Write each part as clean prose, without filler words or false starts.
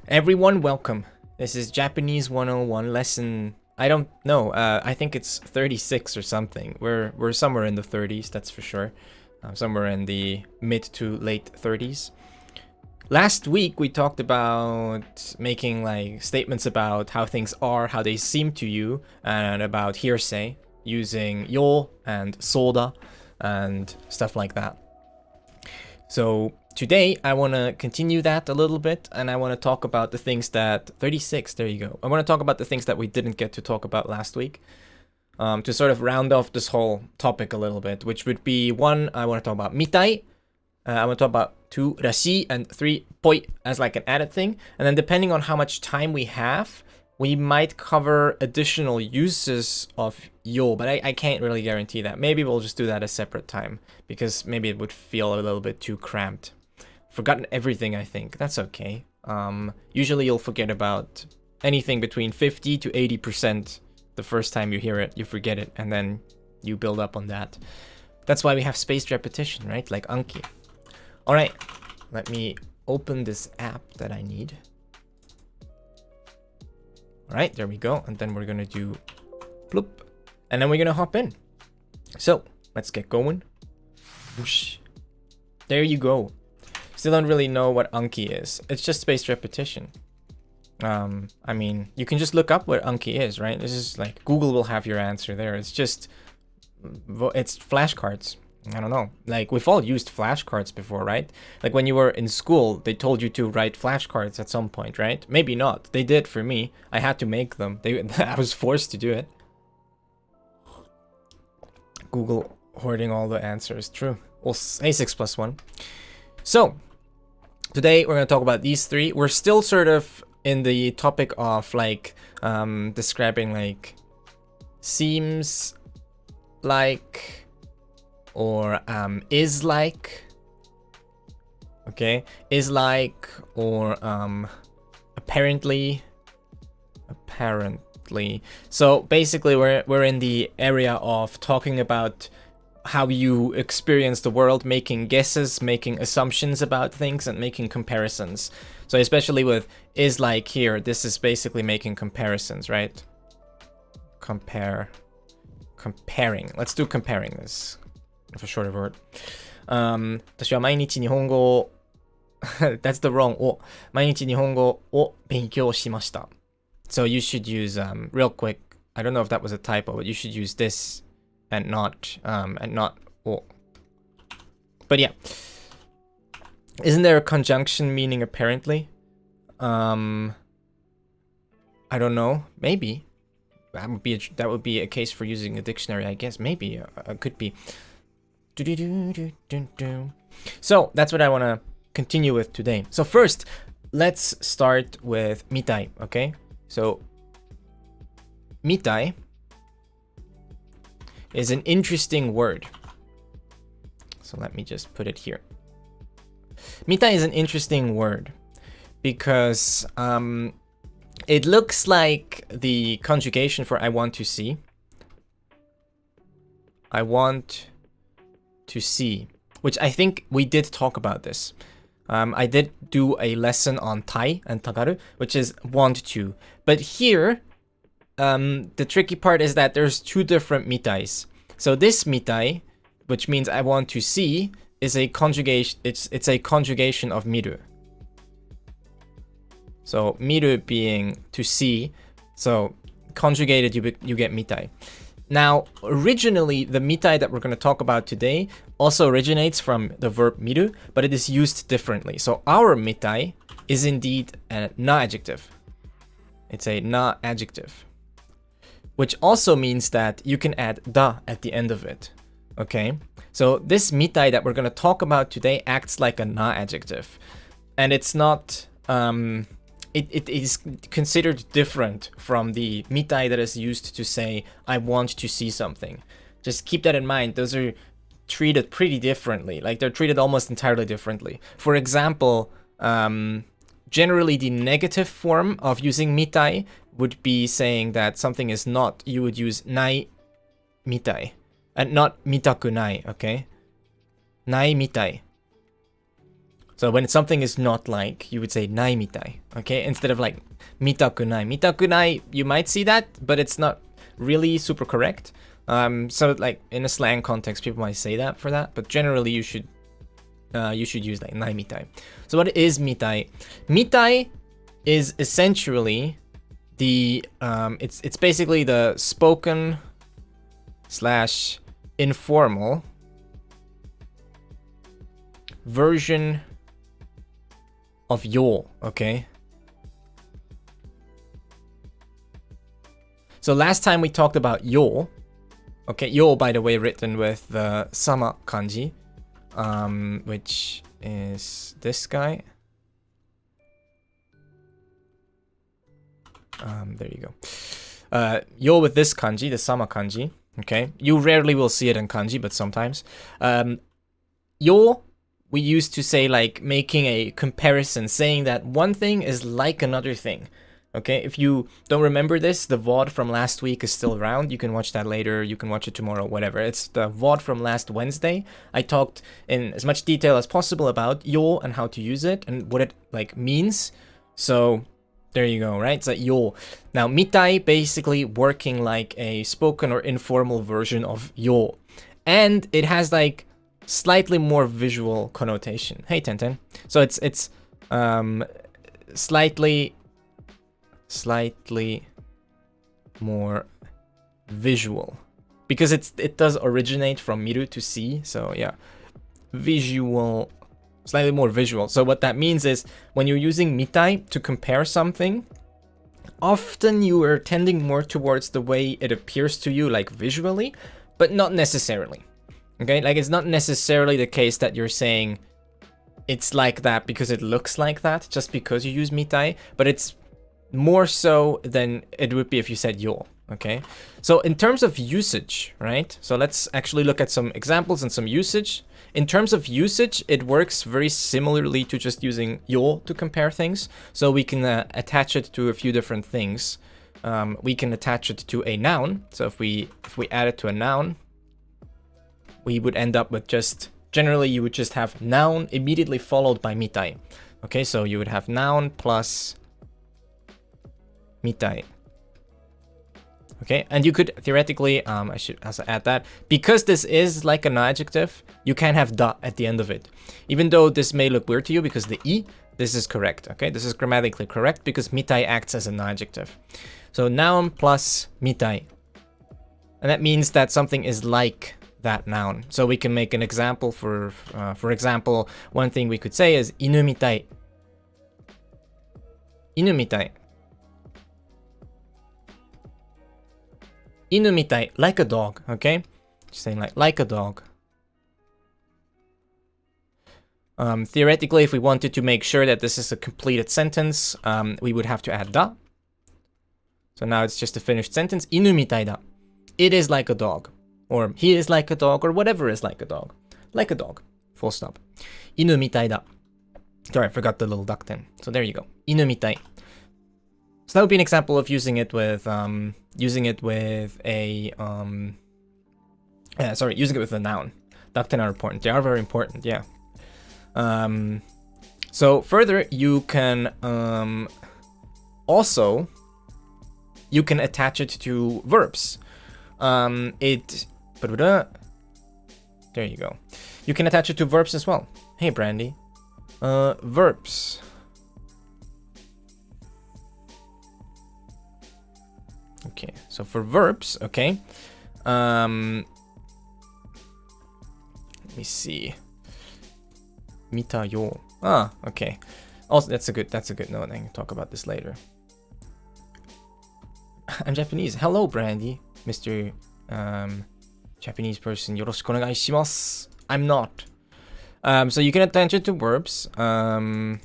Everyone, welcome. This is Japanese 101 lesson. I don't know. I think it's 36 or something. We're somewhere in the 30s, that's for sure. Somewhere in the mid to late 30s. Last week we talked about making like statements about how things are, how they seem to you, and about hearsay using yo and soda and stuff like that. So today I want to continue that a little bit, and I want to talk about the things that 36, there you go. I want to talk about the things that we didn't get to talk about last week, to sort of round off this whole topic a little bit, which would be 1, I want to talk about Mitai, I want to talk about 2, Rashi, and 3, Poi as like an added thing. And then depending on how much time we have, we might cover additional uses of yo, but I can't really guarantee that. Maybe we'll just do that a separate time, because maybe it would feel a little bit too cramped. Forgotten everything, I think. That's okay. Usually you'll forget about anything between 50 to 80% the first time you hear it. You forget it, and then you build up on that. That's why we have spaced repetition, right? Like Anki. Alright, let me open this app that I need. Alright, there we go. And then we're gonna do bloop. And then we're gonna hop in. So, let's get going. Whoosh. There you go. Still don't really know what Anki is. It's just spaced repetition. I mean, you can just look up what Anki is, right? This is like, Google will have your answer there. It's just, it's flashcards. I don't know. Like, we've all used flashcards before, right? Like, when you were in school, they told you to write flashcards at some point, right? Maybe not. They did for me. I had to make them. I was forced to do it. Google hoarding all the answers. True. Well, A6+1. So, today we're going to talk about these 3. We're still sort of in the topic of, like, describing, like, seems like, or is like, okay, is like, or apparently. So basically we're in the area of talking about how you experience the world, making guesses, making assumptions about things, and making comparisons. So especially with is like here, this is basically making comparisons, right? Comparing. Let's do comparing this. For shorter word. 私は毎日日本語を that's the wrong を毎日日本語を勉強しました So you should use real quick, I don't know if that was a typo, but you should use this and not を But yeah, isn't there a conjunction meaning apparently? I don't know, maybe that would be a case for using a dictionary, I guess. Maybe could be. So that's what I want to continue with today. So first, let's start with Mitai, okay? So Mitai is an interesting word. So let me just put it here. Mitai is an interesting word because it looks like the conjugation for I want to see. I want to see, which I think we did talk about this. I did do a lesson on tai and tagaru, which is want to. But here, the tricky part is that there's 2 different mitais. So this mitai, which means I want to see, is a conjugation. It's a conjugation of miru. So miru being to see, so conjugated you get mitai. Now, originally, the mitai that we're going to talk about today also originates from the verb miru, but it is used differently. So our mitai is indeed a na adjective. It's a na adjective, which also means that you can add da at the end of it. Okay? So this mitai that we're going to talk about today acts like a na adjective. And it's not... It is considered different from the mitai that is used to say, I want to see something. Just keep that in mind. Those are treated pretty differently. Like, they're treated almost entirely differently. For example, generally the negative form of using mitai would be saying that something is not. You would use nai mitai. And not mitaku nai, okay? Nai mitai. So when something is not like, you would say nai mitai, okay? Instead of like mitakunai. Mitakunai, you might see that, but it's not really super correct. So like in a slang context, people might say that for that, but generally you should use like nai mitai. So what is mitai? Mitai is essentially the it's basically the spoken slash informal version of yo, okay? So last time we talked about yo, okay, yo, by the way, written with the sama kanji, which is this guy. There you go. Yo with this kanji, the sama kanji, okay? You rarely will see it in kanji, but sometimes. Yo, we used to say like making a comparison, saying that one thing is like another thing. Okay, if you don't remember this, the VOD from last week is still around. You can watch that later, you can watch it tomorrow, whatever. It's the VOD from last Wednesday. I talked in as much detail as possible about yo and how to use it and what it like means. So there you go, right? It's like yo. Now mitai basically working like a spoken or informal version of yo. And it has like slightly more visual connotation. Hey Tenten. So it's slightly more visual because it does originate from miru to see. So yeah, visual, slightly more visual. So what that means is when you're using mitai to compare something, often you are tending more towards the way it appears to you, like visually, but not necessarily. Okay, like it's not necessarily the case that you're saying it's like that because it looks like that just because you use mitai, but it's more so than it would be if you said yo. Okay, so in terms of usage, right? So let's actually look at some examples and some usage. In terms of usage, it works very similarly to just using yo to compare things. So we can attach it to a few different things. We can attach it to a noun. So if we add it to a noun, we would end up with just, generally you would just have noun immediately followed by mitai. Okay, so you would have noun plus mitai. Okay, and you could theoretically, I should also add that, because this is like an adjective, you can have da at the end of it. Even though this may look weird to you because the I, this is correct, okay? This is grammatically correct because mitai acts as an adjective. So noun plus mitai. And that means that something is like that noun. So we can make an example for example, one thing we could say is inu mitai. Inu mitai. Inu mitai, like a dog, okay? Just saying like a dog. Theoretically, if we wanted to make sure that this is a completed sentence, we would have to add da. So now it's just a finished sentence. Inu mitai da. It is like a dog. Or he is like a dog, or whatever is like a dog. Like a dog. Full stop. Inu mitai da. Sorry, I forgot the little duck then. So there you go. Inu mitai. So that would be an example of using it with a using it with a noun. Duckten are important. They are very important, yeah. So further, you can also attach it to verbs. There you go. You can attach it to verbs as well. Hey Brandy. Verbs. Okay, so for verbs, okay. Let me see. Mita yo. Ah, okay. Also, that's a good note. I can talk about this later. I'm Japanese. Hello, Brandy, Mr. Japanese person. Yoroshiku onegai shimasu. I'm not. So you can attach it to verbs. Do I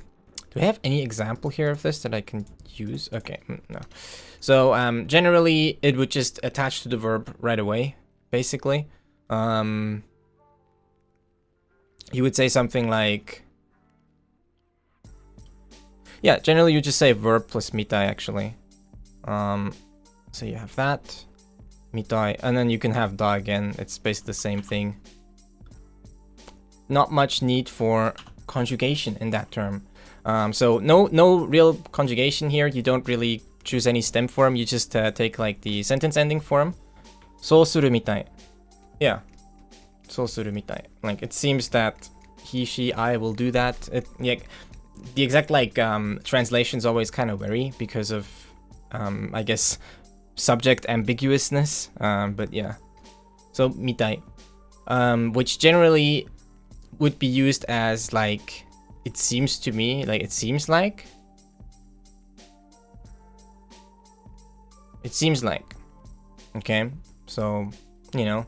have any example here of this that I can use? Okay, no. So generally, it would just attach to the verb right away, basically. You would say something like... Yeah, generally you just say verb plus mitai, actually. So you have that, mitai, and then you can have da again. It's basically the same thing. Not much need for conjugation in that term. So no real conjugation here. You don't really choose any stem form. You just take like the sentence ending form. そうするみたい. Yeah. そうするみたい. Like it seems that he, she, I will do that. Yeah, the exact like translations always kind of vary because of I guess subject ambiguousness. But yeah. So みたい. Which generally would be used as like it seems to me, like it seems like. It seems like. Okay. So, you know.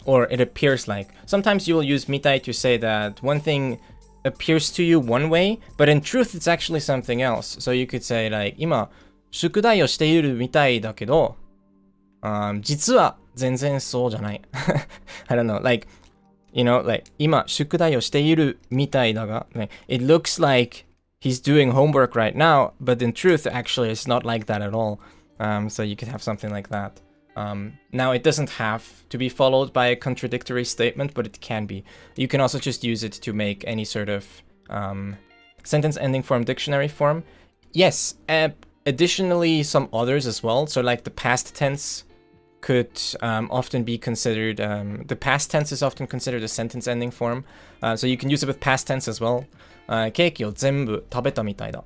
Or it appears like. Sometimes you will use mitai to say that one thing appears to you one way, but in truth it's actually something else. So you could say like 今宿題をしているみたいだけど、実は全然そうじゃない。I don't know, like, you know, like 今宿題をしているみたいだが、like, it looks like he's doing homework right now, but in truth actually it's not like that at all. So you could have something like that. Now it doesn't have to be followed by a contradictory statement, but it can be. You can also just use it to make any sort of sentence ending form dictionary form. Yes, additionally some others as well. So like the past tense could often be considered, the past tense is often considered a sentence ending form. So you can use it with past tense as well. ケーキを全部食べたみたいだ.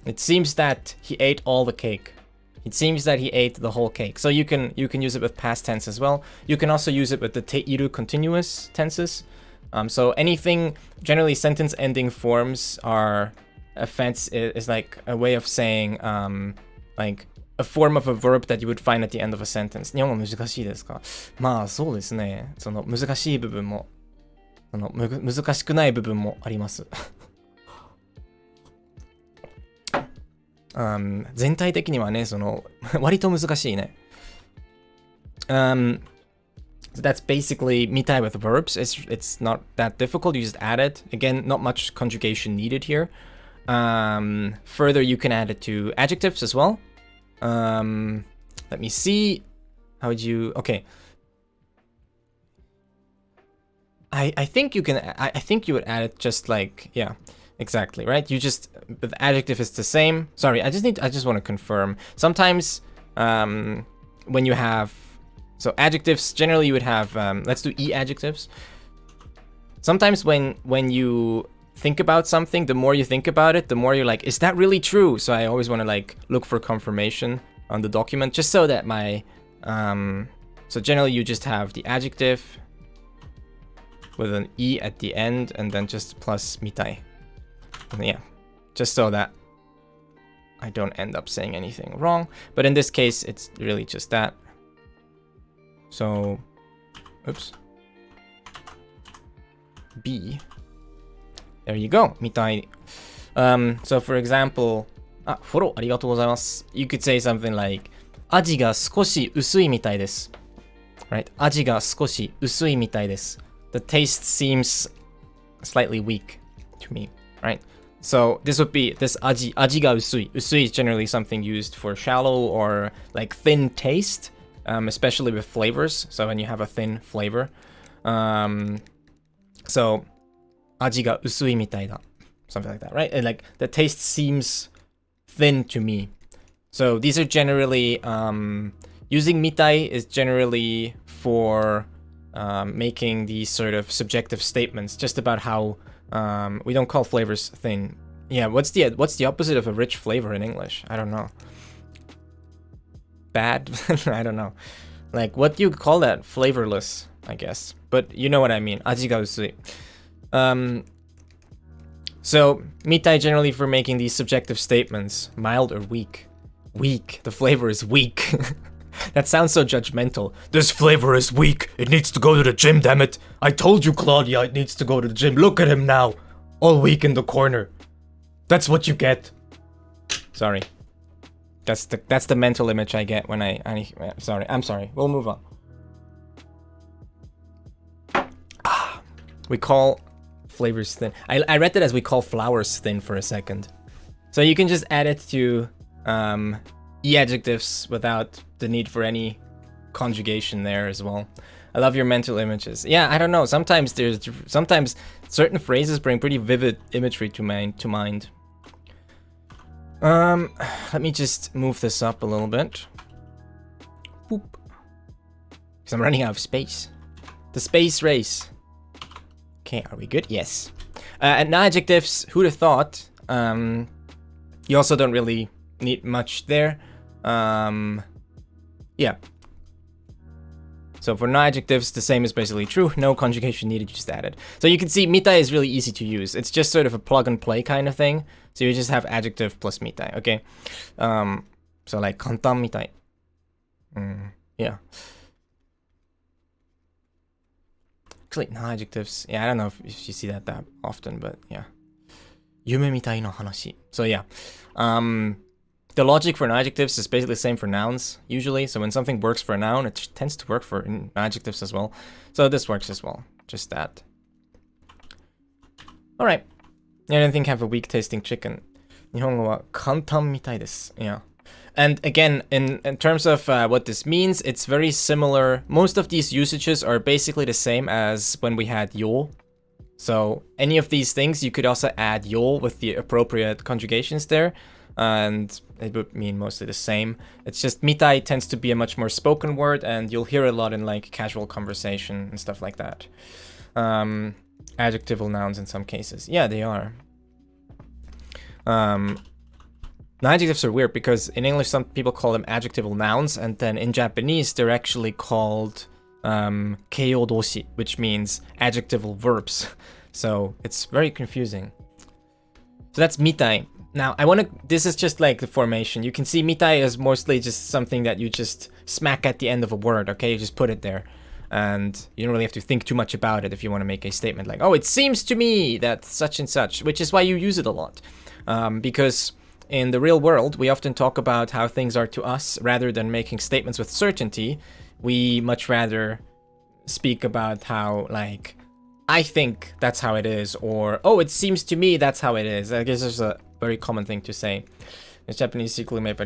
It seems that he ate all the cake. It seems that he ate the whole cake. So you can use it with past tense as well. You can also use it with the teiru continuous tenses. So anything, generally sentence ending forms are is like a way of saying like a form of a verb that you would find at the end of a sentence. 日本語難しいですか? まあそうですね。その難しい部分も難しくない部分もあります。全体的にはね、その割と難しいね。So that's basically mitai with verbs. It's not that difficult. You just add it. Again, not much conjugation needed here. Further, you can add it to adjectives as well. Let me see. How would you? Okay. I think you can. I think you would add it just like, yeah. Exactly, right? You just, but the adjective is the same. Sorry, I just want to confirm. Sometimes when you have, so adjectives, generally you would have, let's do e-adjectives. Sometimes when you think about something, the more you think about it, the more you're like, is that really true? So I always want to like look for confirmation on the document, just so that my, so generally you just have the adjective with an e at the end and then just plus mitai. Yeah, just so that I don't end up saying anything wrong. But in this case, it's really just that. So, oops. B. There you go, mitai. So for example, フォローありがとうございます. You could say something like, 味が少し薄いみたいです. Right? 味が少し薄いみたいです. The taste seems slightly weak to me, right? So this would be this aji ga usui. Usui is generally something used for shallow or like thin taste, especially with flavors. So when you have a thin flavor, so aji ga usui mitai da, something like that, right? And like the taste seems thin to me. So these are generally using mitai is generally for making these sort of subjective statements just about how. We don't call flavors thin. Yeah, what's the opposite of a rich flavor in English? I don't know. Bad? I don't know. Like, what do you call that? Flavorless, I guess. But you know what I mean. Aji ga usui. So, mitai generally for making these subjective statements. Mild or weak? Weak. The flavor is weak. That sounds so judgmental. This flavor is weak. It needs to go to the gym, damn it. I told you, Claudia, it needs to go to the gym. Look at him now. All weak in the corner. That's what you get. Sorry. That's the mental image I get when sorry. I'm sorry. We'll move on. We call flavors thin. I read that as we call flowers thin for a second. So you can just add it to e-adjectives without the need for any conjugation there as well. I love your mental images. Yeah, I don't know. Sometimes certain phrases bring pretty vivid imagery to mind. Let me just move this up a little bit. Boop. Because I'm running out of space. The space race. Okay, are we good? Yes. And adjectives, who'd have thought? You also don't really need much there. Yeah. So for non-adjectives, the same is basically true. No conjugation needed, just added. So you can see mitai is really easy to use. It's just sort of a plug and play kind of thing. So you just have adjective plus mitai, okay? So like kantan mitai. Yeah. Actually, non-adjectives. Yeah, I don't know if you see that often, but yeah. Yume mitai no hanashi. So yeah. The logic for adjectives is basically the same for nouns, usually. So when something works for a noun, it tends to work for adjectives as well. So this works as well. Just that. Alright. I don't think I have a weak tasting chicken. Nihongo wa kantan mitai desu. Yeah. And again, in terms of what this means, it's very similar. Most of these usages are basically the same as when we had yo. So any of these things, you could also add yo with the appropriate conjugations there. And it would mean mostly the same. It's just mitai tends to be a much more spoken word, and you'll hear a lot in like casual conversation and stuff like that. Adjectival nouns in some cases. Yeah, they are. Adjectives are weird because in English some people call them adjectival nouns, and then in Japanese they're actually called keiyo doshi, which means adjectival verbs. So it's very confusing. So that's mitai. Now, this is just like the formation. You can see mitai is mostly just something that you just smack at the end of a word, okay? You just put it there. And you don't really have to think too much about it if you want to make a statement like, oh, it seems to me that such and such, which is why you use it a lot. Because in the real world, we often talk about how things are to us rather than making statements with certainty. We much rather speak about how, like, I think that's how it is, or, oh, it seems to me that's how it is. I guess there's a very common thing to say. It's Japanese secretly made by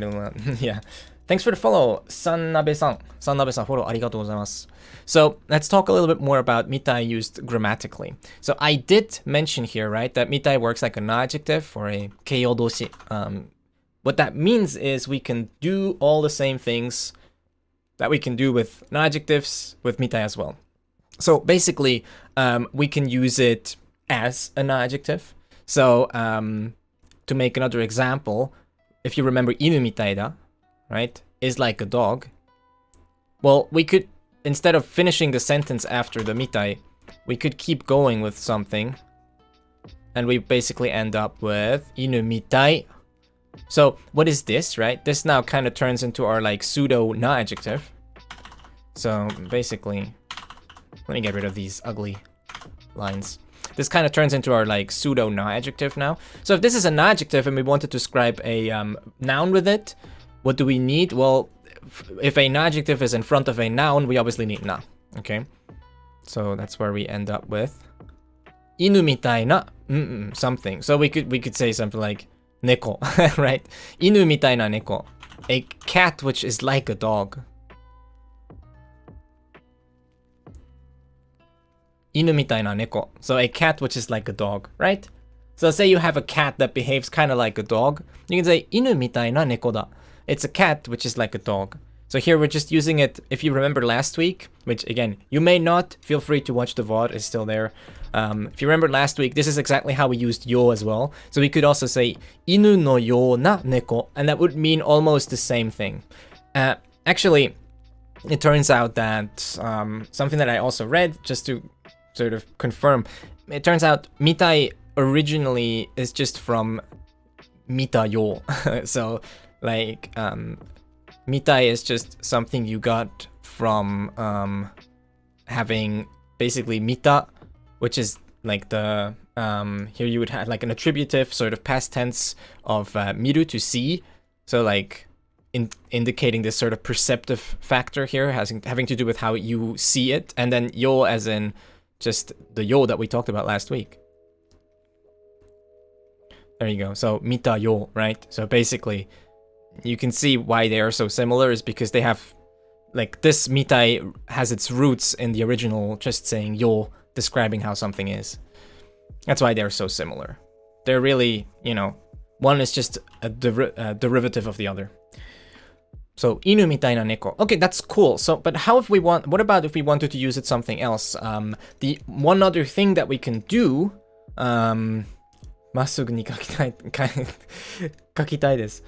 yeah. Thanks for the follow, Sannabe-san. Sannabe-san, follow, arigatou gozaimasu. So let's talk a little bit more about mitai used grammatically. So I did mention here, right, that mitai works like an adjective or a keiyo doshi. What that means is we can do all the same things that we can do with non-adjectives with mitai as well. So basically, we can use it as an adjective. So to make another example, if you remember inu mitai da, right, is like a dog. Well, we could, instead of finishing the sentence after the mitai, we could keep going with something. And we basically end up with inu mitai. So what is this, right? This now kind of turns into our like pseudo na-adjective. So basically, let me get rid of these ugly lines. This kind of turns into our like pseudo na-adjective now. So if this is an adjective and we want to describe a noun with it, what do we need? Well, if a na-adjective is in front of a noun, we obviously need na. Okay, so that's where we end up with inu mitai na something. So we could say something like neko, right? Inu mitai na neko, a cat which is like a dog. Inu mitai na neko. So a cat which is like a dog, right? So say you have a cat that behaves kind of like a dog. You can say inu mitai na neko da. It's a cat which is like a dog. So here we're just using it, if you remember last week, which again, you may not, feel free to watch the VOD, it's still there. If you remember last week, this is exactly how we used yo as well. So we could also say inu no yo na neko, and that would mean almost the same thing. Actually, it turns out that something that I also read, just to sort of confirm, it turns out mitai originally is just from mitayo. So like mitai is just something you got from having basically mita, which is like the here you would have like an attributive sort of past tense of miru, to see. So like indicating this sort of perceptive factor here, having to do with how you see it, and then yo as in just the yo that we talked about last week. There you go. So mita yo, right? So basically, you can see why they are so similar is because they have like this mitai has its roots in the original just saying yo, describing how something is. That's why they're so similar. They're really, you know, one is just a derivative of the other. So, inu mitai na neko. Okay, that's cool. So, but what about if we wanted to use it something else? The one other thing that we can do, masugu ni kakitai desu.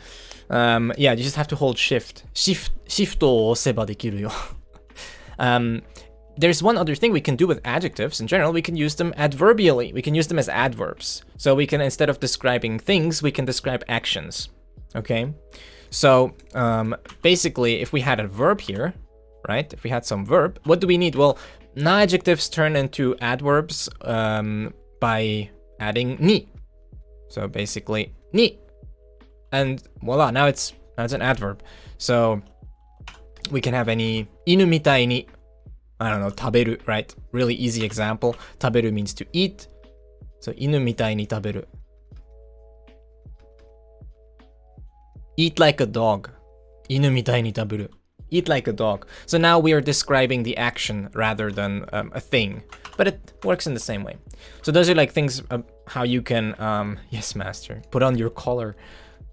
Yeah, you just have to hold shift. Shift o oseba dekiru yo. There's one other thing we can do with adjectives. In general, we can use them adverbially. We can use them as adverbs. So we can, instead of describing things, we can describe actions. Okay? So basically, if we had a verb here, right? If we had some verb, what do we need? Well, now adjectives turn into adverbs by adding ni. So basically, ni. And voila, now it's an adverb. So we can have any inu mitai ni, I don't know, taberu, right? Really easy example. Taberu means to eat. So inu mitai ni taberu. Eat like a dog. Inu mitai ni taberu. Eat like a dog. So now we are describing the action rather than a thing. But it works in the same way. So those are like things how you can, yes, master, put on your collar.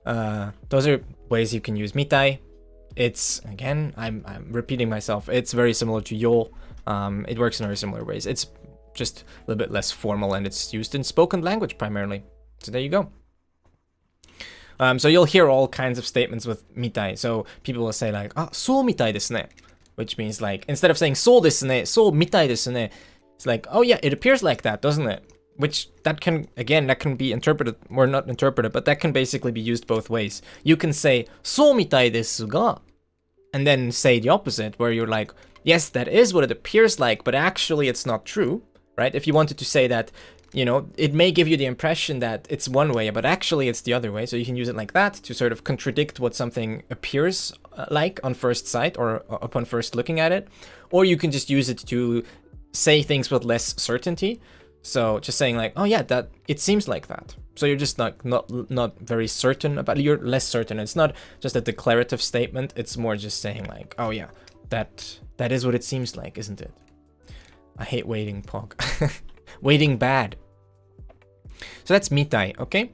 Those are ways you can use mitai. It's, again, I'm repeating myself. It's very similar to yo. It works in very similar ways. It's just a little bit less formal and it's used in spoken language primarily. So there you go. So you'll hear all kinds of statements with mitai. So people will say like, ah, so mitai desu ne. Which means like, instead of saying so desu ne, so mitai desu ne, it's like, oh yeah, it appears like that, doesn't it? Which that can, again, that can be interpreted, or not interpreted, but that can basically be used both ways. You can say, so mitai desu ga, and then say the opposite, where you're like, yes, that is what it appears like, but actually it's not true, right? If you wanted to say that, you know, it may give you the impression that it's one way, but actually it's the other way. So you can use it like that to sort of contradict what something appears like on first sight or upon first looking at it. Or you can just use it to say things with less certainty. So just saying like, oh yeah, that it seems like that. So you're just not very certain about it. You're less certain. It's not just a declarative statement. It's more just saying like, oh yeah, that is what it seems like, isn't it? I hate waiting, Pog. Waiting bad. So that's mitai, okay?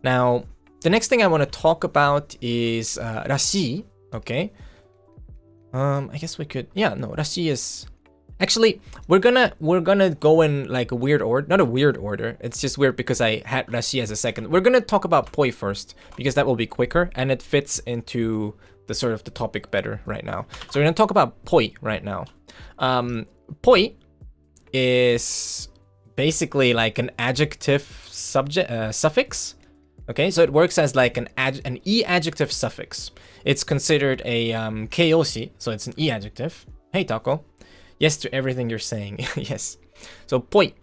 Now, the next thing I want to talk about is Rashi, okay? I guess we could, yeah, no, Rashi is... Actually, we're gonna go in like a weird order, not a weird order. It's just weird because I had Rashi as a second. We're gonna talk about poi first because that will be quicker and it fits into the sort of the topic better right now. So we're gonna talk about poi right now. Poi is basically like an adjective subject suffix. Okay, so it works as like an e-adjective suffix. It's considered a keiyoshi, so it's an e-adjective. Hey, Taco. Yes to everything you're saying. Yes. So poi.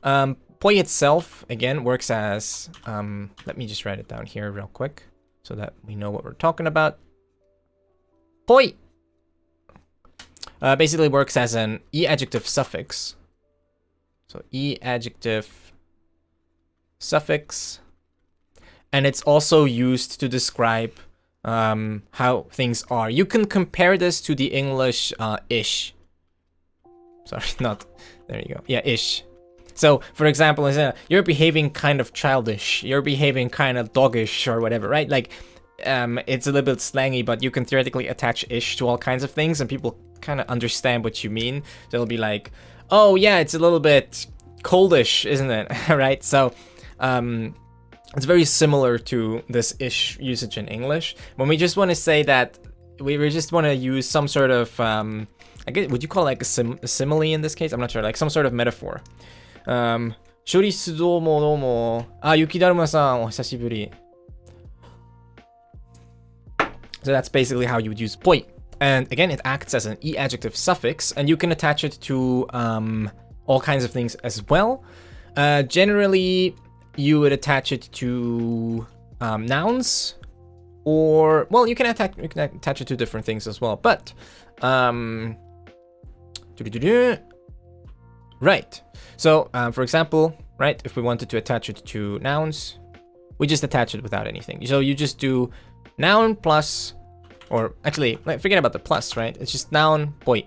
Poi itself, again, works as... let me just write it down here real quick so that we know what we're talking about. Poi! Basically works as an e-adjective suffix. So e-adjective suffix. And it's also used to describe how things are. You can compare this to the English ish. Sorry, not, there you go. Yeah, ish. So, for example, you're behaving kind of childish. You're behaving kind of doggish or whatever, right? Like, it's a little bit slangy, but you can theoretically attach ish to all kinds of things and people kind of understand what you mean. They'll be like, oh yeah, it's a little bit coldish, isn't it? Right? So, it's very similar to this ish usage in English. When we just want to say that, we just want to use some sort of, I guess, would you call it like a simile in this case? I'm not sure, like some sort of metaphor. Shorisu domo domo. Ah, Yukidaruma-san, o hisashiburi. So that's basically how you would use poi. And again, it acts as an e-adjective suffix, and you can attach it to all kinds of things as well. Generally, you would attach it to nouns, or, well, you can attach it to different things as well. But, right. So, for example, right, if we wanted to attach it to nouns, we just attach it without anything. So you just do noun plus Or actually, like, forget about the plus, right? It's just noun poi.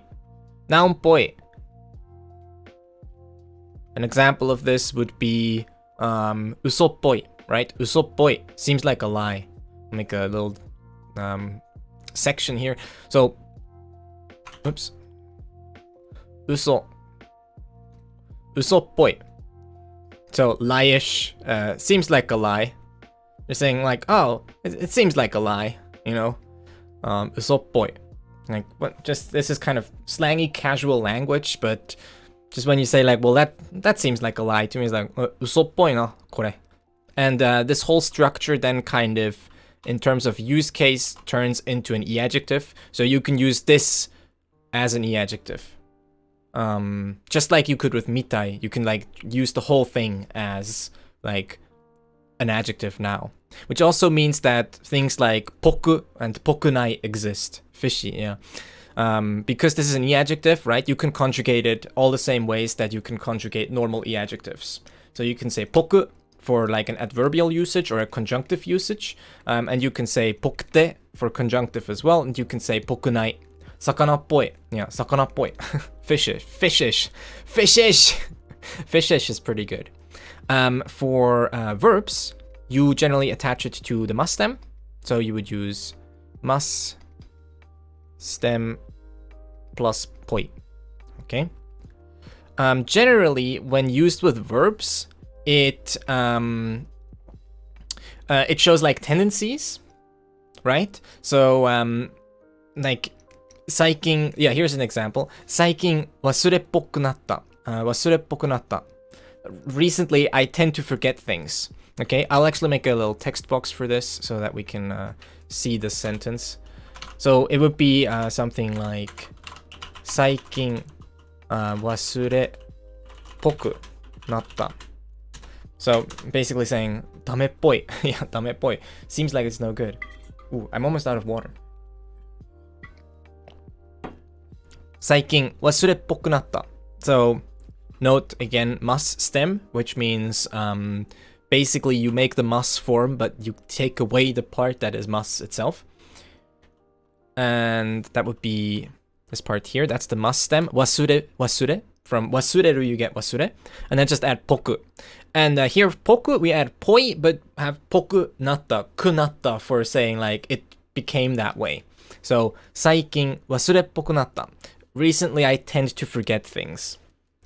Noun poi. An example of this would be usoppoi, right? Usoppoi seems like a lie. Make a little section here. So, oops. Usoppoi. So, lie-ish seems like a lie. You're saying like, oh, it seems like a lie, you know? Usoppoi. Like, what? Just this is kind of slangy, casual language, but just when you say like, well, that seems like a lie to me, it's like usoppoi no kore. And this whole structure then kind of, in terms of use case, turns into an e-adjective. So you can use this as an e-adjective. Just like you could with mitai, you can like use the whole thing as like an adjective now. Which also means that things like poku and pokunai exist. Fishy, yeah. Because this is an e-adjective, right? You can conjugate it all the same ways that you can conjugate normal e-adjectives. So you can say poku for like an adverbial usage or a conjunctive usage. And you can say pokute for conjunctive as well. And you can say pokunai. Sakanappoi. Yeah, sakanappoi. Fishish. Fishish. Fishish. Fishish is pretty good. For verbs, you generally attach it to the must stem. So you would use must stem plus poi. Okay. Generally, when used with verbs, it shows like tendencies, right? So like 最近, yeah, here's an example. 最近忘れっぽくなった。忘れっぽくなった。Recently, I tend to forget things. Okay, I'll actually make a little text box for this so that we can see the sentence. So it would be something like 最近忘れっぽくなった. So basically saying ダメっぽい. Yeah, ダメっぽい. Seems like it's no good. Ooh, I'm almost out of water. 最近忘れっぽくなった. So note again must stem, which means basically you make the must form, but you take away the part that is must itself. And that would be this part here. That's the must stem. Wasure, wasure. From wasureru you get wasure. And then just add poku. And here poku we add poi, but have poku natta, kunatta for saying like it became that way. So 最近忘れっぽくなった. Recently I tend to forget things.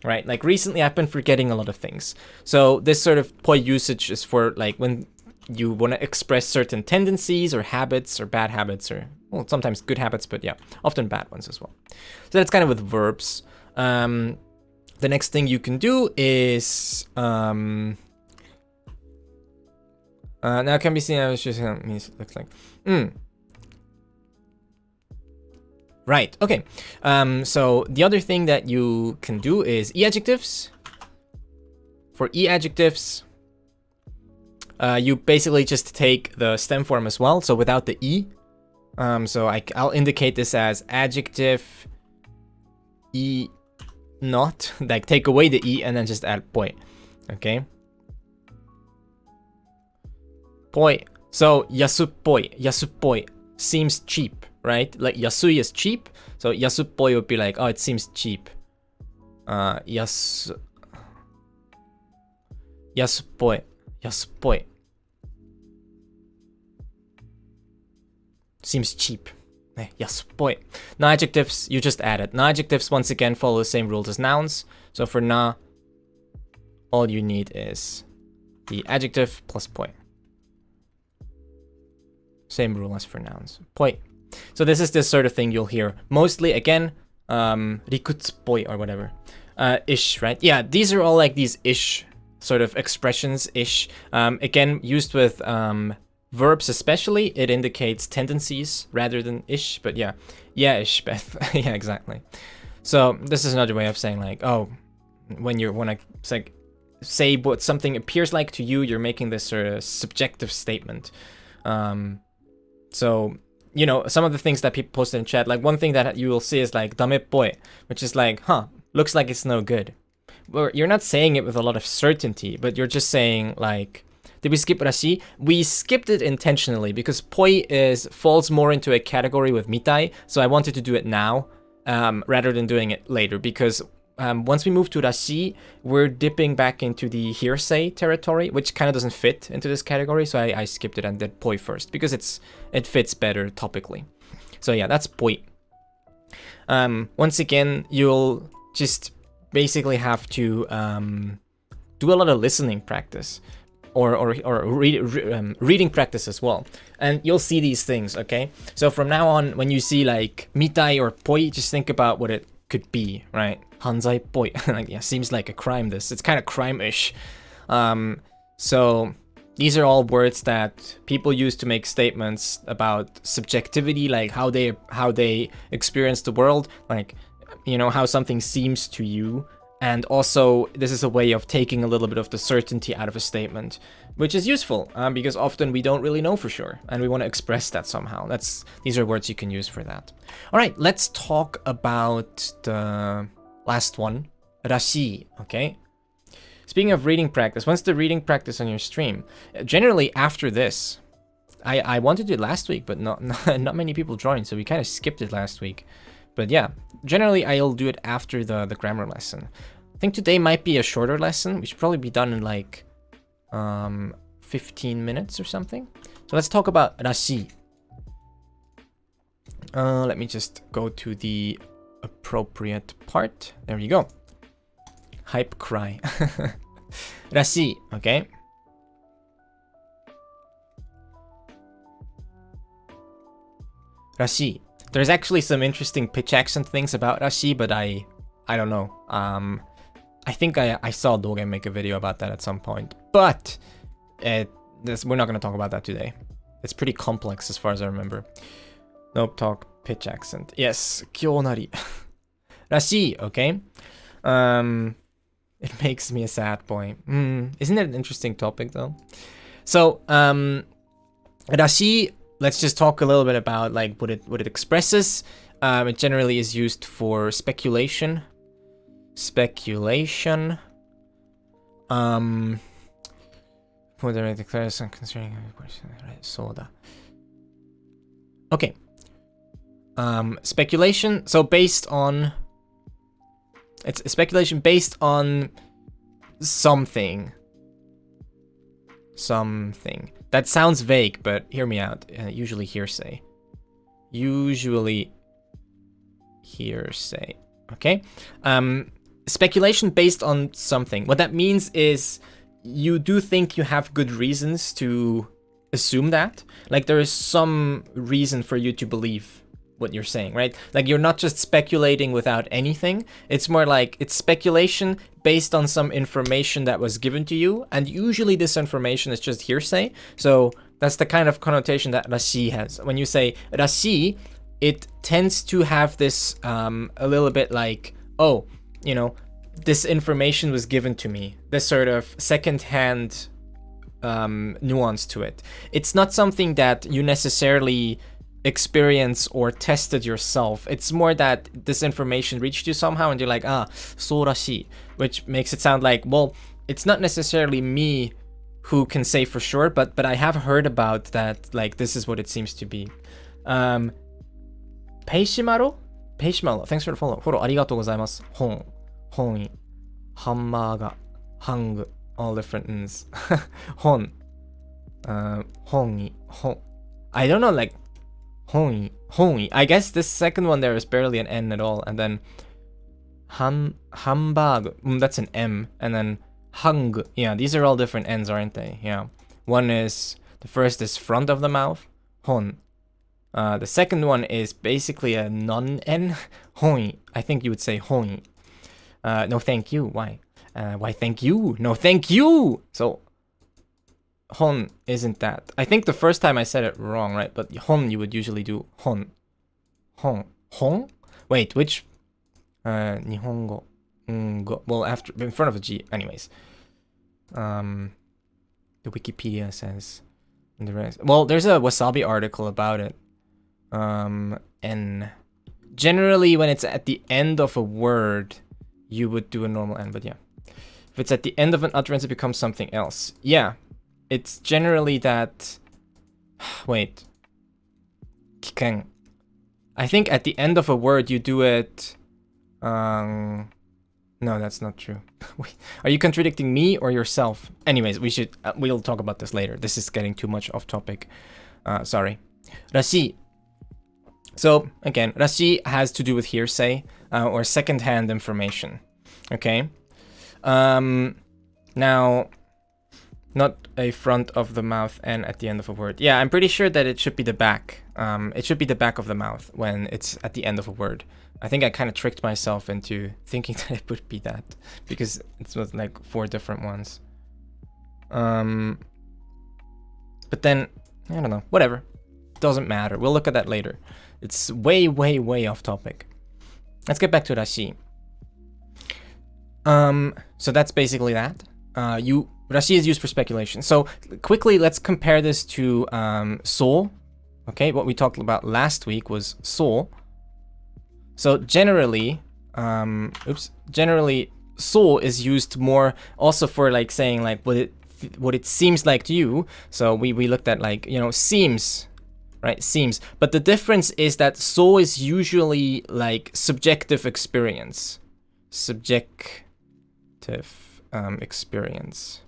Right? Like recently I've been forgetting a lot of things. So this sort of poi usage is for like when you want to express certain tendencies or habits or bad habits or, well, sometimes good habits, but yeah, often bad ones as well. So that's kind of with verbs. The next thing you can do is now can be seen as just means looks like. Right, okay. So the other thing that you can do is e-adjectives. For e-adjectives, you basically just take the stem form as well, so without the e. So I'll indicate this as adjective e not, like take away the e and then just add poi. Okay. Poi. So yasuppoi, yasuppoi seems cheap. Right? Like yasui is cheap. So yasuppoi would be like, oh, it seems cheap. Yasuppoi. Yasuppoi. Seems cheap. Yasuppoi. Na adjectives, you just add it. Na adjectives, once again, follow the same rules as nouns. So for na, all you need is the adjective plus poi. Same rule as for nouns. Poi. So this is this sort of thing you'll hear mostly, again, rikutsupoi or whatever, ish, right? Yeah, these are all like these ish sort of expressions, ish. Again, used with verbs especially, it indicates tendencies rather than ish, but yeah, ish, Beth. Yeah, exactly. So this is another way of saying like, oh, when you want to like say what something appears like to you, you're making this sort of subjective statement. So, you know, some of the things that people posted in chat, like one thing that you will see is like dameppoi, which is like, looks like it's no good. Well, you're not saying it with a lot of certainty, but you're just saying like, Did we skip Rashi? We skipped it intentionally because poi falls more into a category with Mitai, so I wanted to do it now rather than doing it later, because once we move to Rashi, we're dipping back into the hearsay territory, which kind of doesn't fit into this category, so I skipped it and did poi first, because it fits better topically. So yeah, that's poi. Once again, you'll just basically have to do a lot of listening practice, or reading practice as well, and you'll see these things. Okay, so from now on, when you see like mitai or poi, just think about what it could be, right? Hanzai poi, like, yeah, seems like a crime. It's kind of crime-ish. So these are all words that people use to make statements about subjectivity, like how they experience the world, like, you know, how something seems to you. And also, this is a way of taking a little bit of the certainty out of a statement, which is useful, because often we don't really know for sure, and we want to express that somehow. These are words you can use for that. All right, let's talk about the last one, Rashi, okay? Speaking of reading practice, when's the reading practice on your stream? Generally after this. I wanted to do it last week, but not many people joined, so we kind of skipped it last week. But yeah, generally I'll do it after the grammar lesson. I think today might be a shorter lesson. We should probably be done in like 15 minutes or something. So let's talk about Rashi. Let me just go to the appropriate part. There you go. Hype cry. Rashi, okay? Rashi. There's actually some interesting pitch accent things about Rashi, but I don't know. I think I saw Dogen make a video about that at some point, but we're not going to talk about that today. It's pretty complex as far as I remember. Nope, talk pitch accent. Yes, kyonari. Rashi, okay? It makes me a sad boy. Isn't it an interesting topic though? So, Rashi, let's just talk a little bit about like what it expresses. It generally is used for speculation. Whether it declares some concerning right, soda. Okay. Speculation. So based on, it's a speculation based on something. That sounds vague, but hear me out. Usually hearsay. Okay. Speculation based on something. What that means is you do think you have good reasons to assume that. Like there is some reason for you to believe what you're saying, right? Like you're not just speculating without anything. It's more like it's speculation based on some information that was given to you, and usually this information is just hearsay. So that's the kind of connotation that Rashi has. When you say Rashi, it tends to have this a little bit like, oh, you know, this information was given to me. This sort of second-hand nuance to it. It's not something that you necessarily experience or tested yourself. It's more that this information reached you somehow and you're like, so rashi, which makes it sound like, well, it's not necessarily me who can say for sure, but I have heard about that, like this is what it seems to be. Peishimaro, thanks for the follow. フォローありがとうございます。本意、ハンマーが、hang, all different ns. 本意、I don't know, like 本意。I guess this second one there is barely an N at all, and then Hamburg, that's an M, and then hang, yeah, these are all different N's, aren't they? Yeah. The first is front of the mouth, hon. The second one is basically a non-N, hoi. I think you would say hoi. No thank you, why? Why thank you? No thank you! So, hon isn't that. I think the first time I said it wrong, right? But hon you would usually do hon. Hon? Wait, which? Nihongo. Well, after, in front of a G, anyways. The Wikipedia says. And the rest. Well, there's a Wasabi article about it. And generally when it's at the end of a word, you would do a normal N, but yeah. If it's at the end of an utterance, it becomes something else. Yeah. it's generally that... Wait. Kiken. I think at the end of a word you do it... No, that's not true. Wait, are you contradicting me or yourself? Anyways, we'll talk about this later. This is getting too much off topic. Sorry. Rashi. So, again, Rashi has to do with hearsay or second-hand information. Okay? Now, not a front of the mouth and at the end of a word. Yeah, I'm pretty sure that it should be the back. It should be the back of the mouth when it's at the end of a word. I think I kind of tricked myself into thinking that it would be that because it was like 4 different ones. But then, I don't know, whatever. Doesn't matter. We'll look at that later. It's way, way, way off topic. Let's get back to Rashi. So that's basically that. Rashi is used for speculation. So quickly, let's compare this to so. Okay, what we talked about last week was so. So generally, generally, so is used more also for like saying like what it seems like to you. So we looked at like, you know, seems, right? Seems. But the difference is that so is usually like subjective experience. Subjective experience.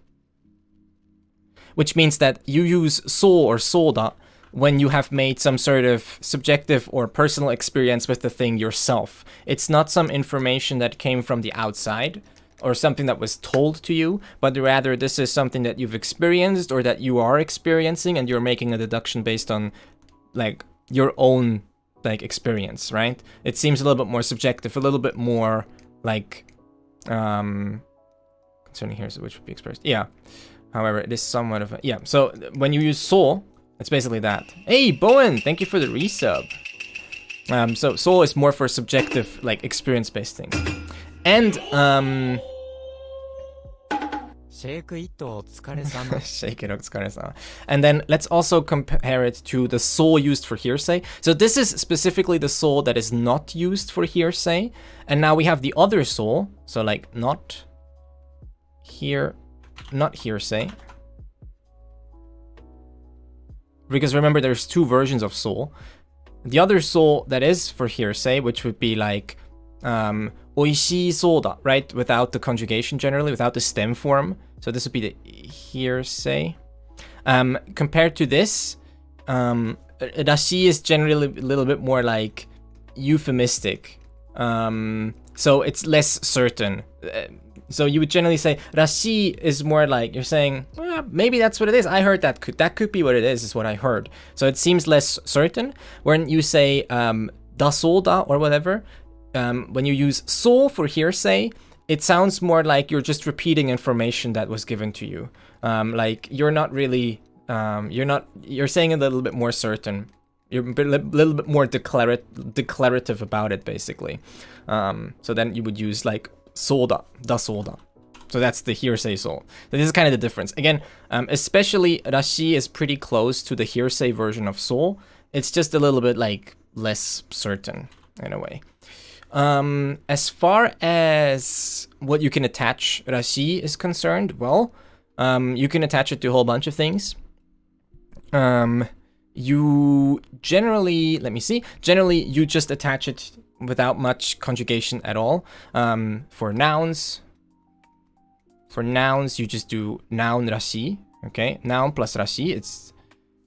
Which means that you use so or soda when you have made some sort of subjective or personal experience with the thing yourself. It's not some information that came from the outside or something that was told to you, but rather this is something that you've experienced or that you are experiencing and you're making a deduction based on like your own like experience, right? It seems a little bit more subjective, a little bit more like concerning here, so which would be expressed. Yeah. However, it is somewhat of a... Yeah, so when you use so, it's basically that. Hey, Bowen, thank you for the resub. So so is more for subjective, like, experience-based things. And, Shake it, otsukaresama. And then let's also compare it to the so used for hearsay. So this is specifically the so that is not used for hearsay. And now we have the other so, so like not hearsay. Because remember, there's 2 versions of so. The other so that is for hearsay, which would be like oishii soda, right? Without the conjugation generally, without the stem form. So this would be the hearsay. Compared to this, rashi is generally a little bit more like euphemistic. So it's less certain. So you would generally say rashi is more like you're saying, well, maybe that's what it is. I heard that could be what it is what I heard. So it seems less certain. When you say da soda or whatever, when you use so for hearsay, it sounds more like you're just repeating information that was given to you. Like you're not really, you're saying a little bit more certain. You're a little bit more declarative about it, basically. So then you would use like soda, da soda. So that's the hearsay so. This is kind of the difference. Again, especially rashi is pretty close to the hearsay version of so. It's just a little bit like less certain in a way. As far as what you can attach rashi is concerned, well, you can attach it to a whole bunch of things. You generally, let me see, generally you just attach it without much conjugation at all. For nouns, you just do noun rashi, okay? Noun plus rashi, it's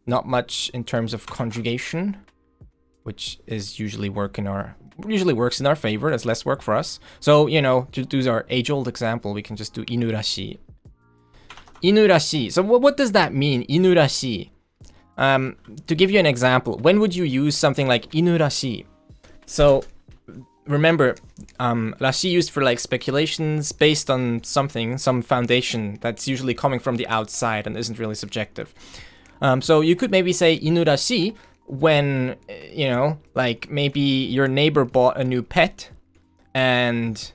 not much in terms of conjugation, which is usually works in our favor. That's less work for us. So, you know, to do our age-old example, we can just do Inurashi. Inurashi. So what does that mean, Inurashi? To give you an example, when would you use something like Inurashi? So remember, rashi used for like speculations based on something, some foundation that's usually coming from the outside and isn't really subjective. So you could maybe say Inurashi when, you know, like maybe your neighbor bought a new pet and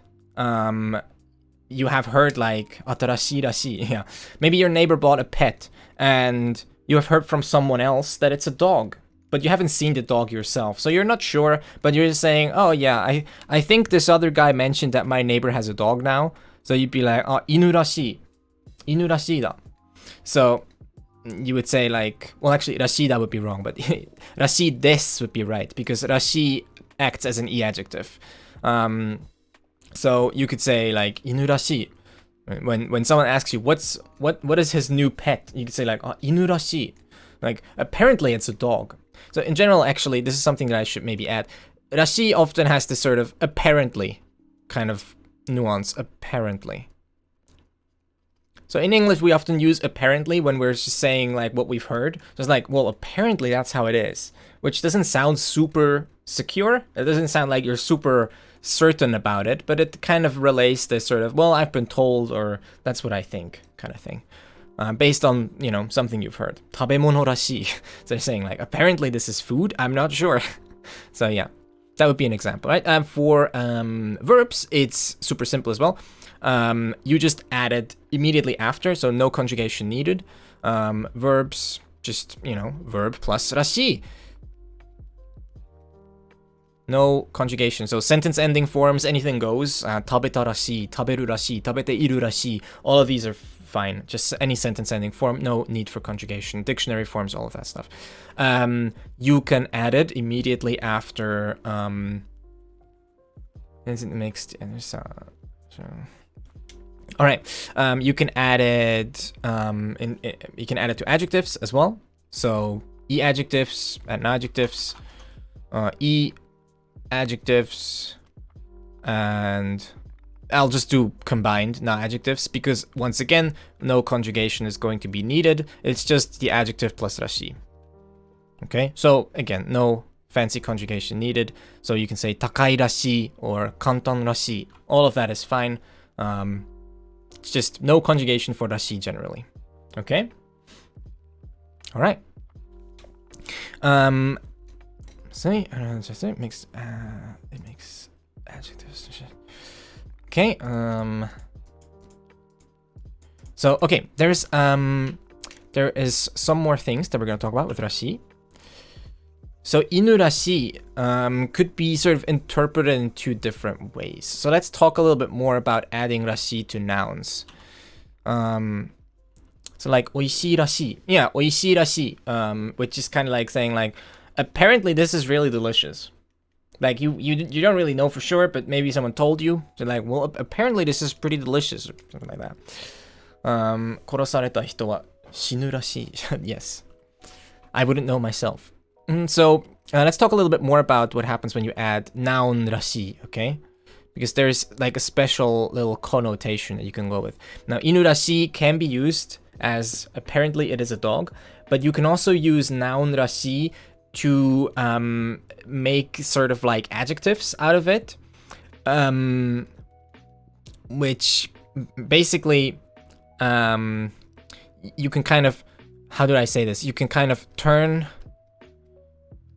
you have heard like atarashi rashi. Yeah. Maybe your neighbor bought a pet and you have heard from someone else that it's a dog, but you haven't seen the dog yourself. So you're not sure, but you're just saying, oh yeah, I think this other guy mentioned that my neighbor has a dog now. So you'd be like, oh, inurashi da. So you would say like, well, actually, rashi, that would be wrong, but rashi des would be right, because rashi acts as an e adjective. So you could say like inurashi. When someone asks you what is his new pet, you could say like inurashi. Like apparently it's a dog. So in general, actually, this is something that I should maybe add. Rashi often has this sort of apparently kind of nuance, apparently. So in English, we often use apparently when we're just saying like what we've heard. So it's like, well, apparently that's how it is, which doesn't sound super secure. It doesn't sound like you're super certain about it, but it kind of relays this sort of, well, I've been told, or that's what I think kind of thing. Based on, you know, something you've heard. Tabemono rashi. So they're saying like, apparently this is food, I'm not sure. So yeah, that would be an example, right? For verbs, it's super simple as well. You just add it immediately after, so no conjugation needed. Verbs, just, you know, verb plus rashi. No conjugation. So sentence ending forms, anything goes. Tabeta rashi, taberu rashi, tabete iru rashi. All of these are fine. Just any sentence ending form, no need for conjugation. Dictionary forms, all of that stuff. You can add it immediately after. Is it mixed? All right. You can add it. You can add it to adjectives as well. So e adjectives and adjectives. E adjectives, and I'll just do combined, not adjectives, because once again, no conjugation is going to be needed. It's just the adjective plus rashi. Okay, so again, no fancy conjugation needed. So you can say takai rashi or kantan rashi. All of that is fine. It's just no conjugation for rashi generally. Okay. All right. So it makes adjectives. Okay. So okay, there is some more things that we're gonna talk about with rashi. So inurashi could be sort of interpreted in two different ways. So let's talk a little bit more about adding rashi to nouns. So like oishii rashi, yeah, oishii rashi, which is kind of like saying like, apparently this is really delicious. Like you don't really know for sure, but maybe someone told you. So like, well, apparently this is pretty delicious, or something like that. 殺された人は死ぬらしい. Yes, I wouldn't know myself. So let's talk a little bit more about what happens when you add noun rashi, okay? Because there's like a special little connotation that you can go with. Now, inurashi can be used as apparently it is a dog, but you can also use noun rashi to make sort of like adjectives out of it, which basically you can kind of, how do I say this? You can kind of turn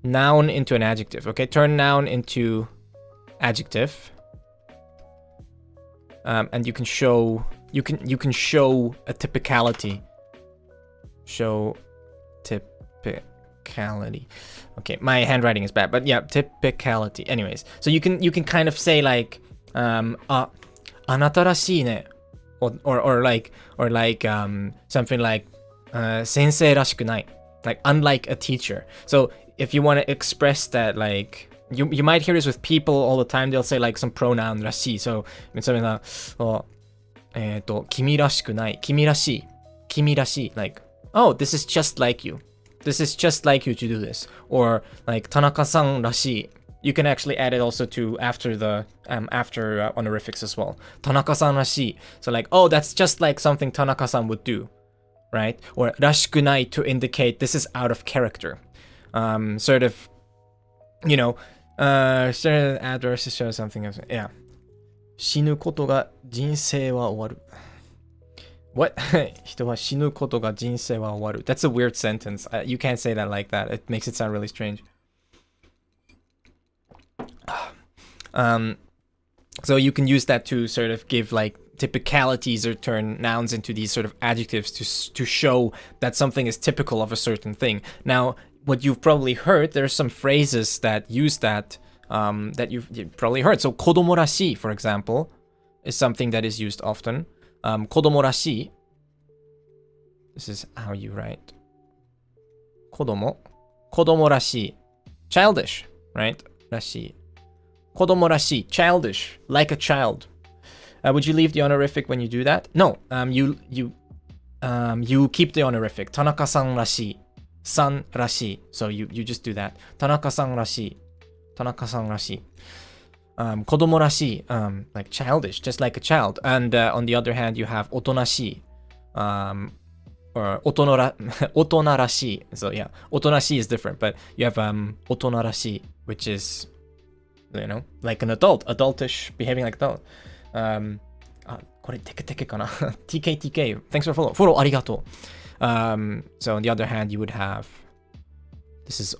noun into an adjective, okay? Turn noun into adjective, and you can show a typicality. Show typicality. Okay, my handwriting is bad, but yeah, typicality. Anyways, so you can kind of say like, あなたらしいね, or like something like 先生らしくない, like unlike a teacher. So if you want to express that, like you might hear this with people all the time. They'll say like some pronoun らしい. So it's something like 君らしくない, 君らしい, 君らしい, like, oh, this is just like you. This is just like you to do this. Or like Tanaka-san rashi. You can actually add it also to after the honorifics as well. Tanaka-san rashi. So like, oh, that's just like something Tanaka-san would do, right? Or rashikunai to indicate this is out of character. Sort of, you know, sort of adverse to show something of, yeah. 死ぬことが人生は終わる. What? 人は死ぬことが人生は終わる. That's a weird sentence. You can't say that like that. It makes it sound really strange. So you can use that to sort of give like typicalities or turn nouns into these sort of adjectives to show that something is typical of a certain thing. Now, what you've probably heard, there's some phrases that use that that you've probably heard. So kodomorashi, for example, is something that is used often. Kodomorashi. This is how you write kodomo. Kodomo-rashi. Childish, right? Rashi. Kodomo-rashi. Childish. Like a child. Would you leave the honorific when you do that? No. You keep the honorific. Tanaka-san rashi. San rashi. So you just do that. Tanaka-san rashi. Tanaka-san rashi. Kodomo-rashi. Like childish, just like a child. And on the other hand, you have otonashi. Or otonarashi. So yeah, otonashi is different, but you have otonarashi, which is, you know, like an adult, adultish, behaving like adult. これテケテケかな TK, thanks for follow. Follow, arigato. So on the other hand, you would have, this is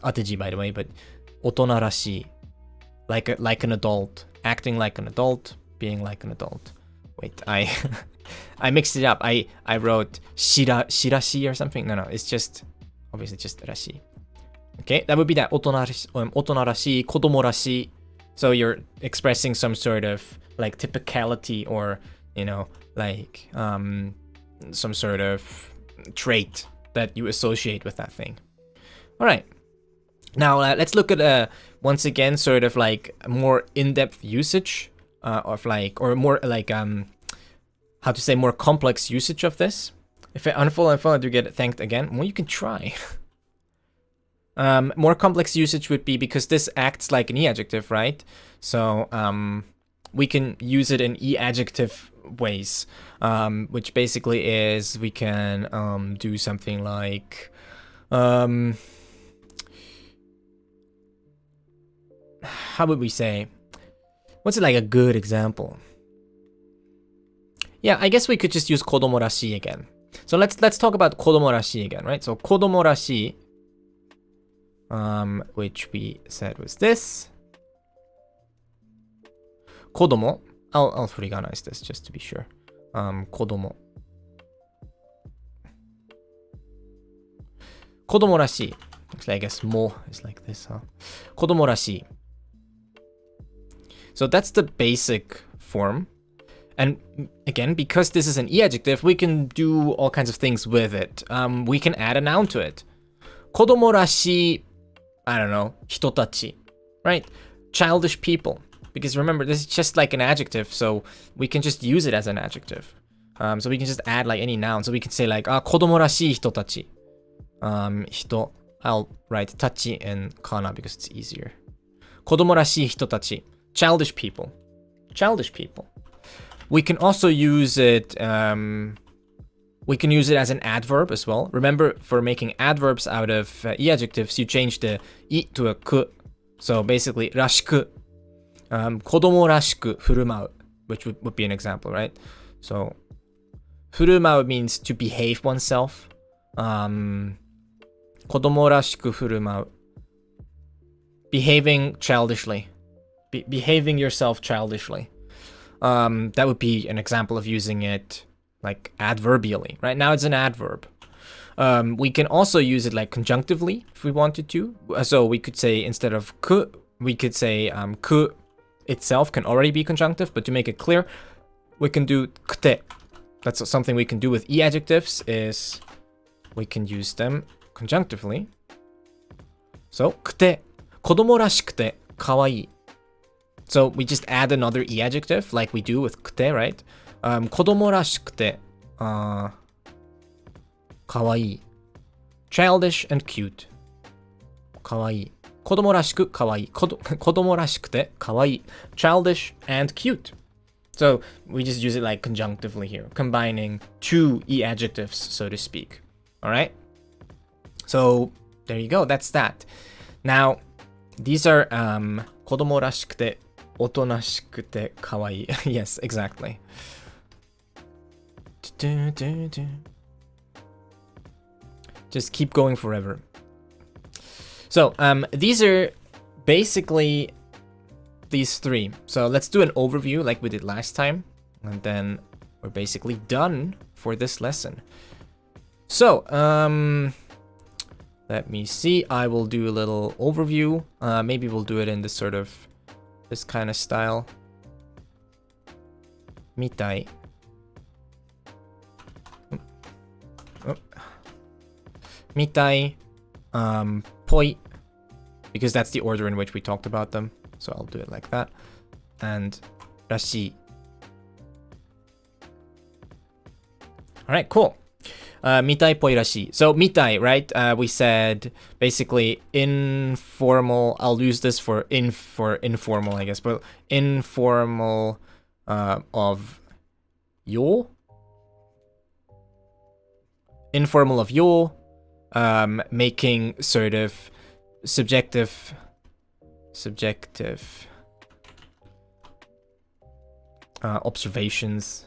ateji, by the way, but otonarashi, like an adult, acting like an adult, being like an adult. Wait, I mixed it up. I wrote shirashi or something. No, it's just, obviously just rashi. Okay, that would be that otonarashi, kodomo-rashi. So you're expressing some sort of like typicality, or, you know, like some sort of trait that you associate with that thing. All right. Now let's look at once again sort of like more in-depth usage of like, or more like how to say, more complex usage of this. If I unfollow, do get thanked again? Well, you can try. More complex usage would be, because this acts like an e-adjective, right? So we can use it in e-adjective ways, which basically is we can do something like how would we say? What's it like a good example? Yeah, I guess we could just use kodomo-rashi again. So let's talk about kodomo-rashi again, right? So kodomo-rashi, which we said was this. Kodomo. I'll furiganize this just to be sure. Kodomo. Kodomo-rashi. Actually, I guess mo is like this, huh? Kodomo-rashi. So that's the basic form. And again, because this is an e-adjective, we can do all kinds of things with it. We can add a noun to it. Kodomo-rashi, I don't know, hitotachi, right? Childish people. Because remember, this is just like an adjective, so we can just use it as an adjective. So we can just add like any noun. So we can say like, kodomo-rashi hitotachi. Hito, I'll write tachi in kana because it's easier. Kodomo-rashi hitotachi. Childish people. Childish people. We can also use it, we can use it as an adverb as well. Remember, for making adverbs out of e-adjectives, you change the i to a ku. So basically, rashiku. Kodomo rashiku furumau, which would be an example, right? So, furumau means to behave oneself. Kodomo rashiku furumau. Behaving childishly. Behaving yourself childishly. That would be an example of using it like adverbially. Right now it's an adverb. We can also use it like conjunctively if we wanted to. So we could say, instead of ku, we could say ku itself can already be conjunctive, but to make it clear, we can do kute. That's something we can do with e-adjectives, is we can use them conjunctively. So kute, kodomo rashikute kawaii. So we just add another e-adjective like we do with kute, right? Kodomo rashikute kawaii. Childish and cute. Kawaii. Kodomo rashiku kawaii. Kodomo rashikute kawaii. Childish and cute. So we just use it like conjunctively here, combining two e-adjectives, so to speak. All right? So there you go. That's that. Now, these are kodomo rashikute, otonashikute, kawaii. Yes, exactly. Just keep going forever. So these are basically these three. So let's do an overview like we did last time, and then we're basically done for this lesson. So let me see. I will do a little overview. Maybe we'll do it in this kind of style. Mitai. Mitai, poi, because that's the order in which we talked about them. So I'll do it like that. And rashi. All right, cool. Mitai poi rashi. So mitai, right? We said basically informal. I'll use this for informal, I guess, but informal of yo. Informal of yo, making sort of subjective observations,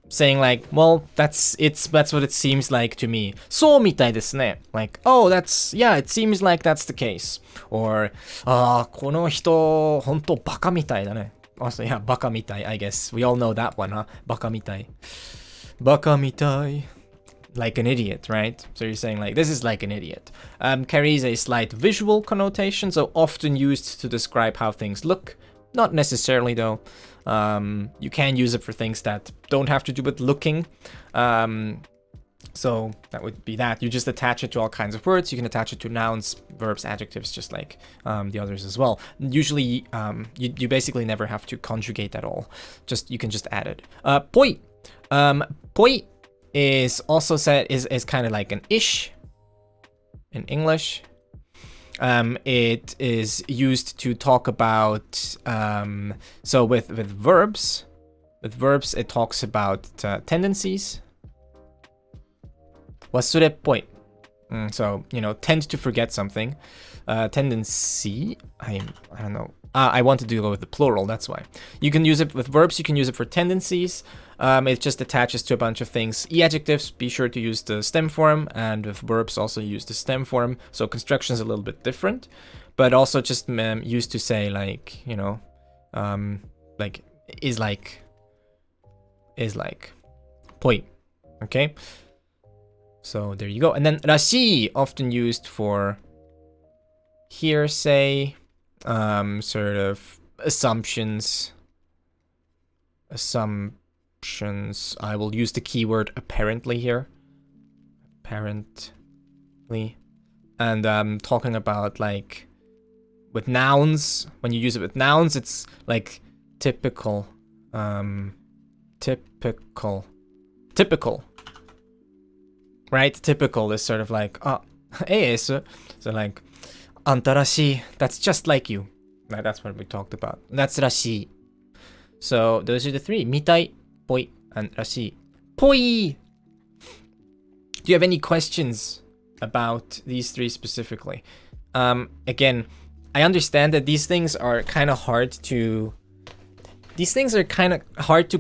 saying like, well, that's what it seems like to me. So mitai desu ne. Like, oh, it seems like that's the case. Or, この人本当バカみたいだね. Also, yeah, baka mitai, I guess. We all know that one, huh? Baka mitai. Baka mitai. Like an idiot, right? So you're saying like, this is like an idiot. Carries a slight visual connotation, so often used to describe how things look. Not necessarily though. You can use it for things that don't have to do with looking. So that would be that. You just attach it to all kinds of words. You can attach it to nouns, verbs, adjectives, just like the others as well. Usually, you basically never have to conjugate at all. You can just add it. Poi. Poi is also said is kind of like an ish in English. It is used to talk about so with verbs. With verbs, it talks about tendencies. Wasureppoi. So, tend to forget something. Tendency, I don't know. I want to go with the plural, that's why. You can use it with verbs, you can use it for tendencies. It just attaches to a bunch of things. E-adjectives, be sure to use the stem form, and with verbs also use the stem form. So construction is a little bit different, but also just used to say like, like, is like. Poi. Okay? So there you go. And then rashi, often used for hearsay, sort of assumptions. I will use the keyword apparently here. Apparently. And talking about like with nouns, when you use it with nouns, it's like typical. Typical. Right? Typical is sort of like, so like, antarashi, that's just like you. Right, that's what we talked about. That's rashi. So those are the three. Mitai, poi, and rashi. Poi! Do you have any questions about these three specifically? Again, I understand that these things are kind of hard to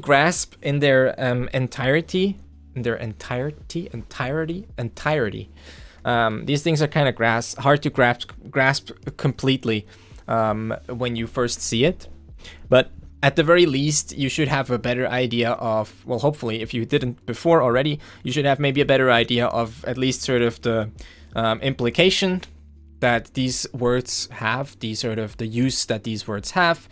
grasp in their entirety. These things are kind of hard to grasp completely when you first see it. But at the very least, you should have a better idea of, well, hopefully, if you didn't before already, you should have maybe a better idea of at least sort of the implication that these words have, the use that these words have.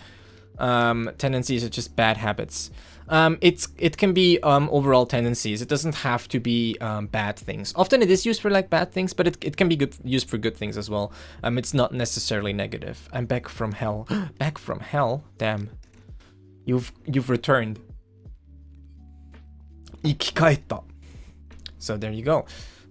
Tendencies are just bad habits. It can be overall tendencies. It doesn't have to be bad things. Often it is used for like bad things, but it can be used for good things as well. It's not necessarily negative. I'm back from hell. Back from hell? Damn. You've returned. Ikikaeta. So there you go.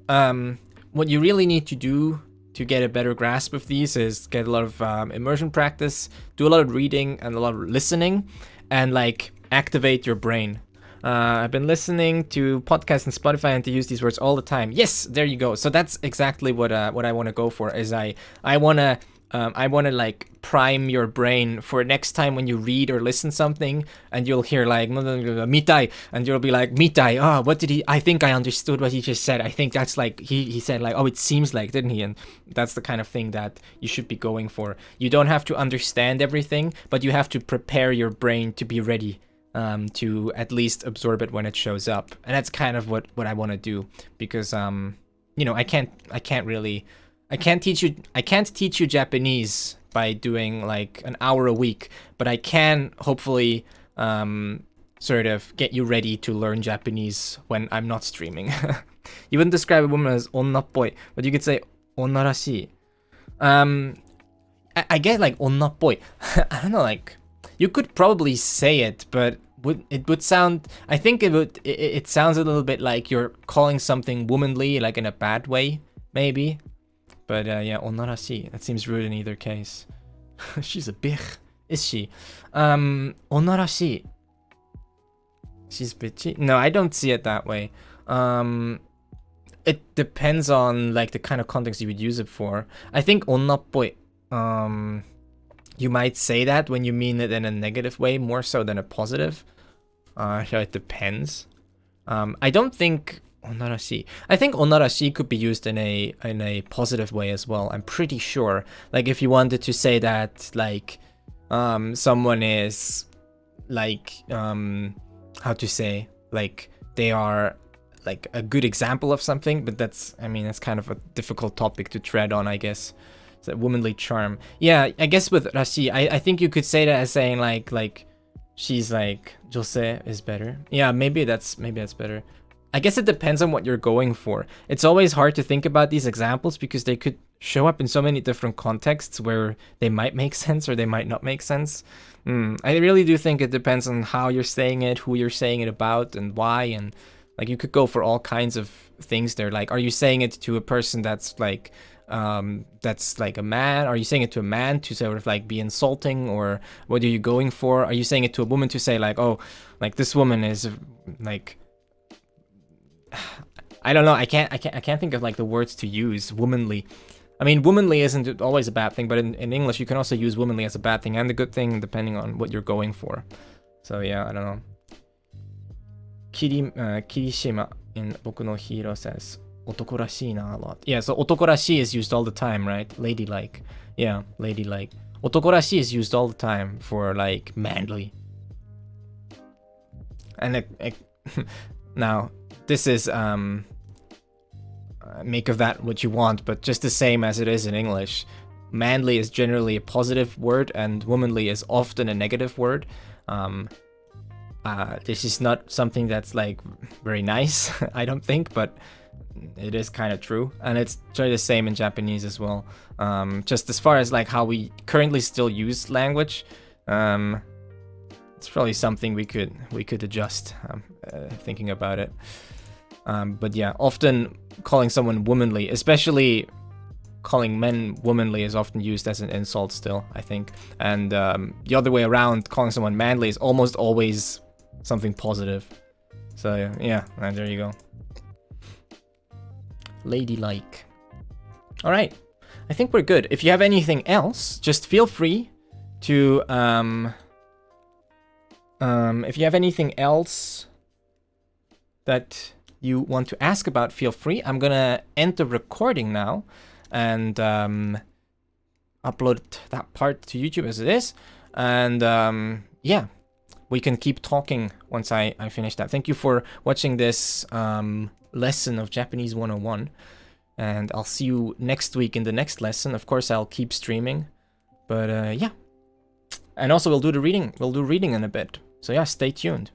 What you really need to do to get a better grasp of these is get a lot of immersion practice, do a lot of reading and a lot of listening, and like activate your brain. I've been listening to podcasts and Spotify and to use these words all the time. Yes, there you go. So that's exactly what I want to go for. Is I want to like prime your brain for next time when you read or listen something and you'll hear like Mitai, and you'll be like, Mitai, what did he, I think I understood what he just said. I think that's like, he said like, it seems like, didn't he? And that's the kind of thing that you should be going for. You don't have to understand everything, but you have to prepare your brain to be ready to at least absorb it when it shows up. And that's kind of what I want to do, because I can't teach you Japanese by doing like an hour a week, but I can hopefully sort of get you ready to learn Japanese when I'm not streaming. You wouldn't describe a woman as onna-poi, but you could say onarashi. I get like onna-poi. I don't know, like you could probably say it, but it would sound. I think it sounds a little bit like you're calling something womanly, like in a bad way, maybe. But yeah, onarashi. That seems rude in either case. She's a bitch, is she? Onarashi. She's bitchy. No, I don't see it that way. It depends on like the kind of context you would use it for. I think onna-poi. You might say that when you mean it in a negative way more so than a positive. So it depends. I don't think onarashi. I think onarashi could be used in a positive way as well. I'm pretty sure. Like if you wanted to say that like someone is like how to say, like they are like a good example of something, but that's, I mean, that's kind of a difficult topic to tread on, I guess. It's a womanly charm. Yeah, I guess with Rashi, I think you could say that as saying like she's like jose is better. Yeah, maybe that's better. I guess it depends on what you're going for. It's always hard to think about these examples because they could show up in so many different contexts where they might make sense or they might not make sense. I really do think it depends on how you're saying it, who you're saying it about, and why. And like you could go for all kinds of things there. Like, are you saying it to a person that's like a man? Are you saying it to a man to sort of like be insulting, or what are you going for? Are you saying it to a woman to say like, oh, like this woman is like, I don't know. I can't think of like the words to use. Womanly. I mean, womanly isn't always a bad thing, but in English you can also use womanly as a bad thing and a good thing depending on what you're going for. So yeah, I don't know. Kirishima in Boku no Hero says, otokorashi na a lot. Yeah, so otokorashi is used all the time, right? Ladylike. Yeah, ladylike. Otokorashi is used all the time for like manly. And now, this is make of that what you want, but just the same as it is in English. Manly is generally a positive word and womanly is often a negative word. This is not something that's like very nice, I don't think, but it is kind of true. And it's the same in Japanese as well. Just as far as like how we currently still use language, it's probably something we could adjust, thinking about it. But yeah, often calling someone womanly, especially calling men womanly, is often used as an insult still, I think. And the other way around, calling someone manly is almost always something positive. So yeah, and there you go. Ladylike. All right, I think we're good. If you have anything else, just feel free to if you have anything else that you want to ask about, feel free. I'm gonna end the recording now and upload that part to YouTube as it is. And yeah, we can keep talking once I finish that. Thank you for watching this lesson of Japanese 101. And I'll see you next week in the next lesson. Of course, I'll keep streaming. But yeah. And also we'll do the reading. We'll do reading in a bit. So yeah, stay tuned.